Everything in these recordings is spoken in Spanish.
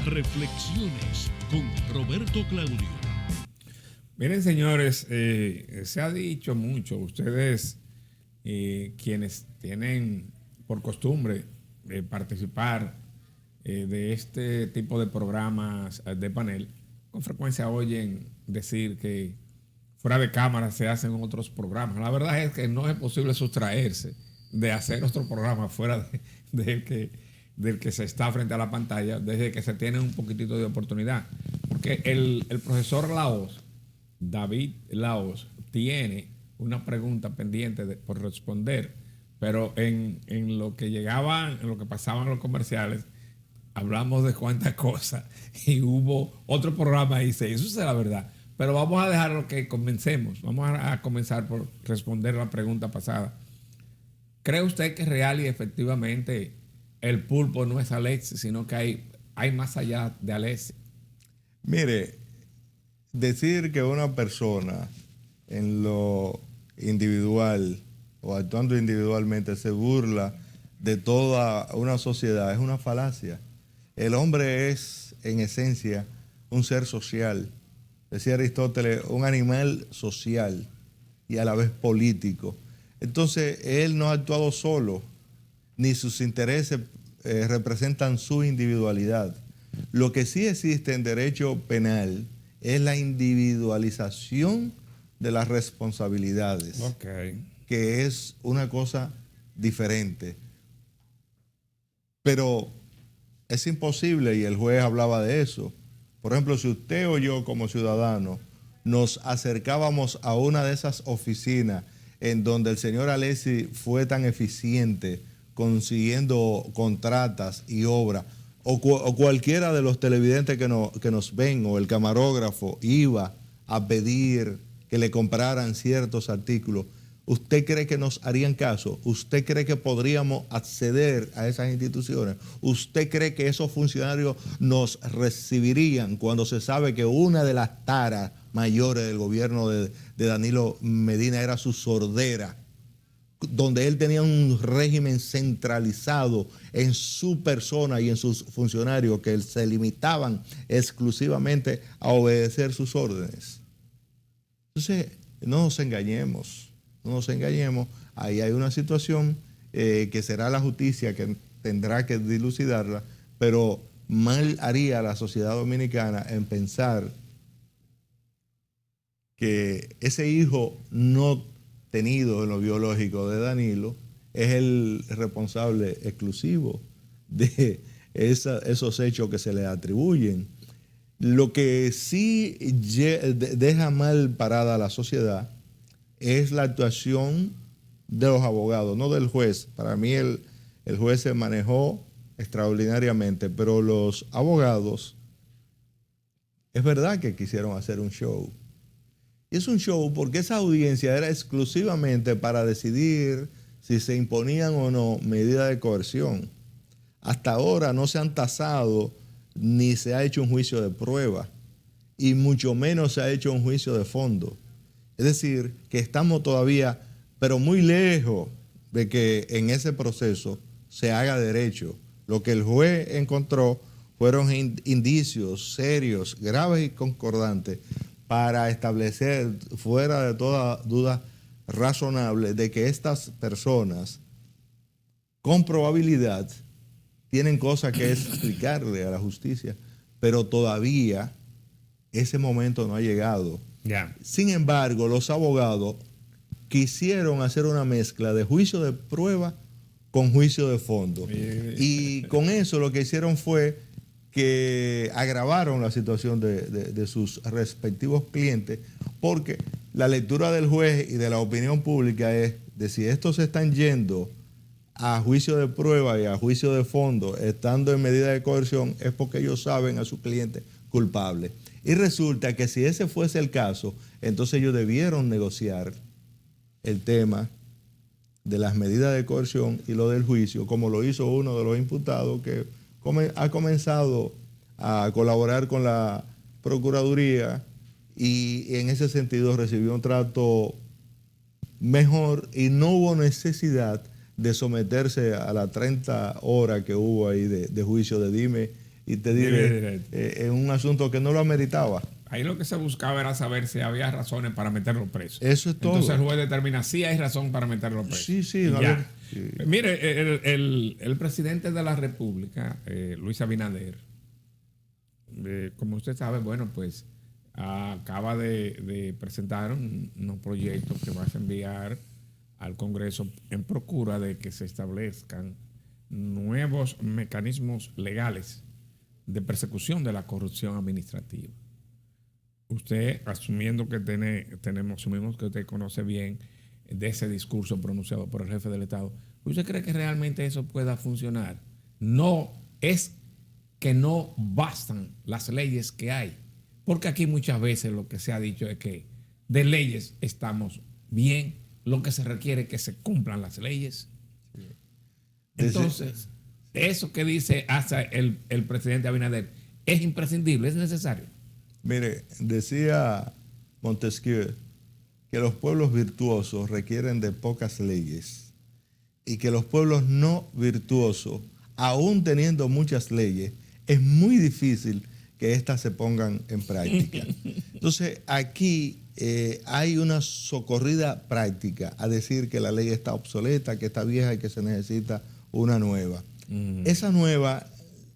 Reflexiones con Roberto Claudio. Miren, señores, se ha dicho mucho, ustedes quienes tienen por costumbre participar de este tipo de programas de panel, con frecuencia oyen decir que fuera de cámara se hacen otros programas. La verdad es que no es posible sustraerse de hacer otro programa fuera del que se está frente a la pantalla, desde que se tiene un poquitito de oportunidad. Porque el profesor David Laos, tiene una pregunta pendiente por responder, pero en lo que llegaban, en lo que pasaban los comerciales, hablamos de cuántas cosas y hubo otro programa y se hizo, esa es la verdad. Pero vamos a dejarlo que comencemos. Vamos a comenzar por responder la pregunta pasada. ¿Cree usted que real y efectivamente el pulpo no es Alexis, sino que hay más allá de Alexis? Mire, decir que una persona en lo individual o actuando individualmente se burla de toda una sociedad es una falacia. El hombre es, en esencia, un ser social. Decía Aristóteles, un animal social y a la vez político. Entonces, él no ha actuado solo, ni sus intereses representan su individualidad. Lo que sí existe en derecho penal es la individualización de las responsabilidades, que es una cosa diferente. Pero es imposible, y el juez hablaba de eso. Por ejemplo, si usted o yo como ciudadano nos acercábamos a una de esas oficinas en donde el señor Alexis fue tan eficiente consiguiendo contratas y obras, o cualquiera de los televidentes que nos ven, o el camarógrafo iba a pedir que le compraran ciertos artículos, ¿usted cree que nos harían caso? ¿Usted cree que podríamos acceder a esas instituciones? ¿Usted cree que esos funcionarios nos recibirían cuando se sabe que una de las taras mayores del gobierno de Danilo Medina era su sordera, donde él tenía un régimen centralizado en su persona y en sus funcionarios que se limitaban exclusivamente a obedecer sus órdenes? Entonces, no nos engañemos. No nos engañemos, ahí hay una situación que será la justicia que tendrá que dilucidarla, pero mal haría la sociedad dominicana en pensar que ese hijo no tenido en lo biológico de Danilo es el responsable exclusivo de esos hechos que se le atribuyen. Lo que sí deja mal parada a la sociedad es la actuación de los abogados, no del juez. Para mí el juez se manejó extraordinariamente, pero los abogados, es verdad que quisieron hacer un show. Y es un show porque esa audiencia era exclusivamente para decidir si se imponían o no medidas de coerción. Hasta ahora no se han tasado ni se ha hecho un juicio de prueba, y mucho menos se ha hecho un juicio de fondo. Es decir, que estamos todavía, pero muy lejos de que en ese proceso se haga derecho. Lo que el juez encontró fueron indicios serios, graves y concordantes para establecer, fuera de toda duda razonable, de que estas personas con probabilidad tienen cosas que explicarle a la justicia, pero todavía ese momento no ha llegado. Yeah. Sin embargo, los abogados quisieron hacer una mezcla de juicio de prueba con juicio de fondo. Y con eso lo que hicieron fue que agravaron la situación de sus respectivos clientes, porque la lectura del juez y de la opinión pública es de si estos se están yendo a juicio de prueba y a juicio de fondo, estando en medida de coerción, es porque ellos saben a su cliente culpable. Y resulta que si ese fuese el caso, entonces ellos debieron negociar el tema de las medidas de coerción y lo del juicio, como lo hizo uno de los imputados que ha comenzado a colaborar con la Procuraduría y en ese sentido recibió un trato mejor y no hubo necesidad de someterse a las 30 horas que hubo ahí de juicio de dime y te diré en un asunto que no lo ameritaba. Ahí lo que se buscaba era saber si había razones para meterlo preso. Eso es todo. Entonces el juez determina si hay razón para meterlo preso. Sí, no ya. sí. Mire, el presidente de la República, Luis Abinader, como usted sabe, bueno, pues acaba de presentar unos proyectos que va a enviar al Congreso en procura de que se establezcan nuevos mecanismos legales de persecución de la corrupción administrativa. Usted, asumimos que usted conoce bien de ese discurso pronunciado por el jefe del Estado, ¿usted cree que realmente eso pueda funcionar? No, es que no bastan las leyes que hay, porque aquí muchas veces lo que se ha dicho es que de leyes estamos bien, lo que se requiere es que se cumplan las leyes. Entonces, eso que dice hasta el presidente Abinader es imprescindible, es necesario. Mire, decía Montesquieu que los pueblos virtuosos requieren de pocas leyes y que los pueblos no virtuosos, aún teniendo muchas leyes, es muy difícil que éstas se pongan en práctica. Entonces, aquí hay una socorrida práctica a decir que la ley está obsoleta, que está vieja y que se necesita una nueva. Esa nueva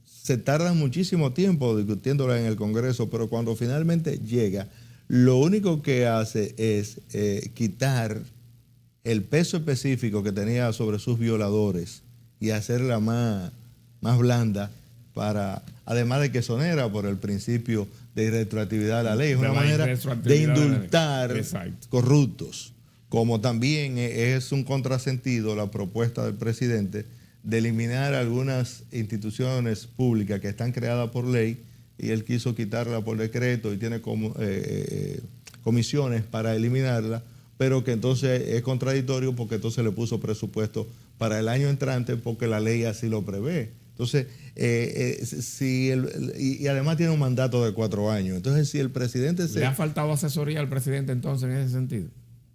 se tarda muchísimo tiempo discutiéndola en el Congreso, pero cuando finalmente llega, lo único que hace es quitar el peso específico que tenía sobre sus violadores y hacerla más blanda, además de que exonera por el principio de irretroactividad de la ley. Es una manera de indultar corruptos, como también es un contrasentido la propuesta del presidente de eliminar algunas instituciones públicas que están creadas por ley y él quiso quitarla por decreto y tiene comisiones para eliminarla, pero que entonces es contradictorio porque entonces le puso presupuesto para el año entrante porque la ley así lo prevé. Entonces, y además tiene un mandato de 4 años. Entonces, si el presidente ¿Le ha faltado asesoría al presidente entonces en ese sentido?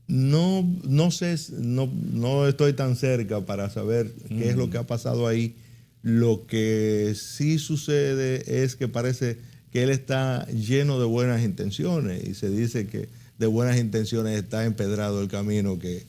No sé, no estoy tan cerca para saber qué es lo que ha pasado ahí. Lo que sí sucede es que parece que él está lleno de buenas intenciones y se dice que de buenas intenciones está empedrado el camino que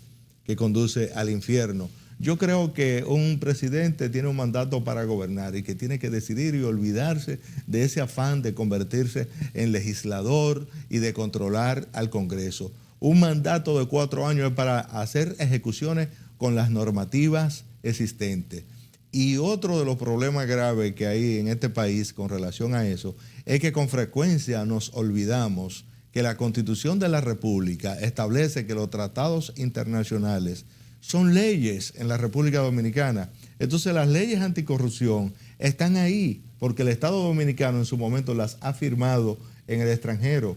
conduce al infierno. Yo creo que un presidente tiene un mandato para gobernar y que tiene que decidir y olvidarse de ese afán de convertirse en legislador y de controlar al Congreso. Un mandato de 4 años es para hacer ejecuciones con las normativas existentes. Y otro de los problemas graves que hay en este país con relación a eso es que con frecuencia nos olvidamos que la Constitución de la República establece que los tratados internacionales son leyes en la República Dominicana. Entonces las leyes anticorrupción están ahí porque el Estado Dominicano en su momento las ha firmado en el extranjero.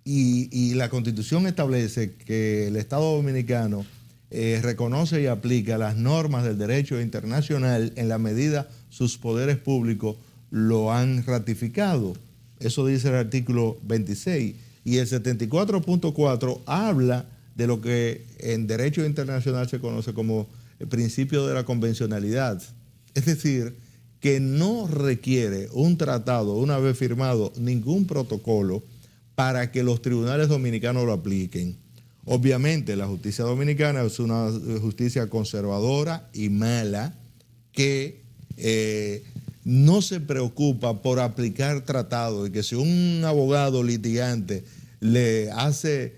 Y la Constitución establece que el Estado Dominicano reconoce y aplica las normas del derecho internacional en la medida sus poderes públicos lo han ratificado. Eso dice el artículo 26. Y el 74.4 habla de lo que en derecho internacional se conoce como el principio de la convencionalidad. Es decir, que no requiere un tratado, una vez firmado, ningún protocolo para que los tribunales dominicanos lo apliquen. Obviamente la justicia dominicana es una justicia conservadora y mala que no se preocupa por aplicar tratados y que si un abogado litigante le hace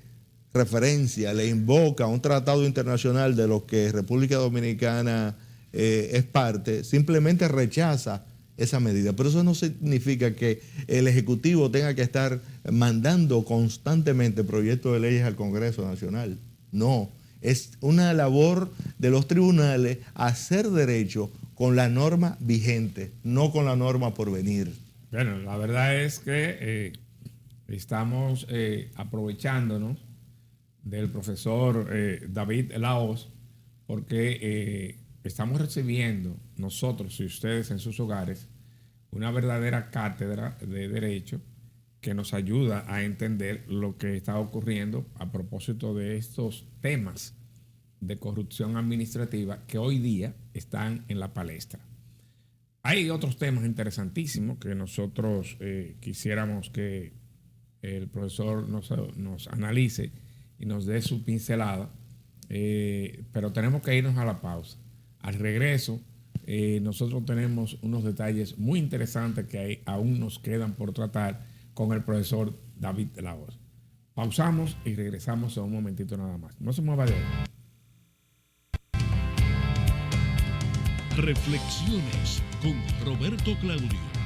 referencia, le invoca un tratado internacional de los que República Dominicana es parte, simplemente rechaza esa medida. Pero eso no significa que el Ejecutivo tenga que estar mandando constantemente proyectos de leyes al Congreso Nacional. No, es una labor de los tribunales hacer derecho con la norma vigente, no con la norma por venir. Bueno, la verdad es que estamos aprovechándonos del profesor David Laos porque estamos recibiendo nosotros y ustedes en sus hogares una verdadera cátedra de derecho que nos ayuda a entender lo que está ocurriendo a propósito de estos temas de corrupción administrativa que hoy día están en la palestra. Hay otros temas interesantísimos que nosotros quisiéramos que el profesor nos analice y nos dé su pincelada, pero tenemos que irnos a la pausa. Al regreso, nosotros tenemos unos detalles muy interesantes que aún nos quedan por tratar con el profesor David de la Hoz. Pausamos y regresamos en un momentito nada más. No se mueva de ahí. Reflexiones con Roberto Claudio.